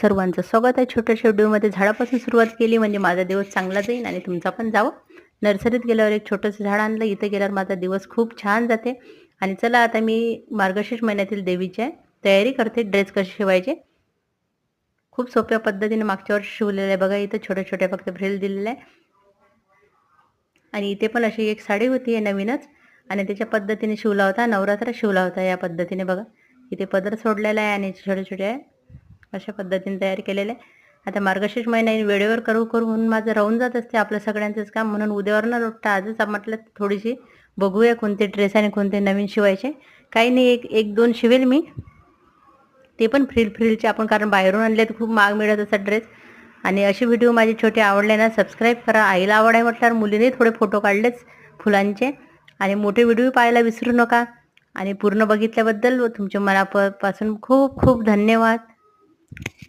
सर्वांचं स्वागत आहे छोट्याशा व्हिडिओमध्ये. झाडापासून सुरुवात केली म्हणजे माझा दिवस चांगला जाईल आणि तुमचा पण जावं. नर्सरीत गेल्यावर एक छोटंसं झाड आणलं, इथं गेल्यावर माझा दिवस खूप छान जाते. आणि चला आता मी मार्गशीर्ष महिन्यातील देवीची तयारी करते. ड्रेस कसे शिवायचे खूप सोप्या पद्धतीने मागच्या वर्षी शिवलेलं आहे बघा. इथं छोट्या छोट्या फक्त फ्रिल दिलेल्या आहे आणि इथे पण अशी एक साडी होती आहे नवीनच आणि त्याच्या पद्धतीने शिवला होता. नवरात्र शिवला होता या पद्धतीने बघा. इथे पदर सोडलेला आहे आणि छोटे छोटे अशा पद्धतीने तयार केलेले. आता मार्गशीर्ष महिना वेळेवर करू म्हणून माझं राहून जात असते आपलं सगळ्यांचंच काम, म्हणून उद्यावरनं रोटता आजच म्हटलं थोडीशी बघूया कोणते ड्रेस आणि कोणते नवीन शिवायचे. काही नाही, एक दोन शिवेल मी, ते पण फ्रिलचे आपण, कारण बाहेरून आणले तर खूप महाग मिळत असतात ड्रेस. आणि असे व्हिडिओ माझे छोटे आवडले ना सबस्क्राईब करा. आईला आवड आहे म्हटल्यावर मुलीने थोडे फोटो काढलेच फुलांचे आणि मोठे व्हिडिओ पाहायला विसरू नका. आणि पूर्ण बघितल्याबद्दल तुमच्या मनापासून खूप खूप धन्यवाद.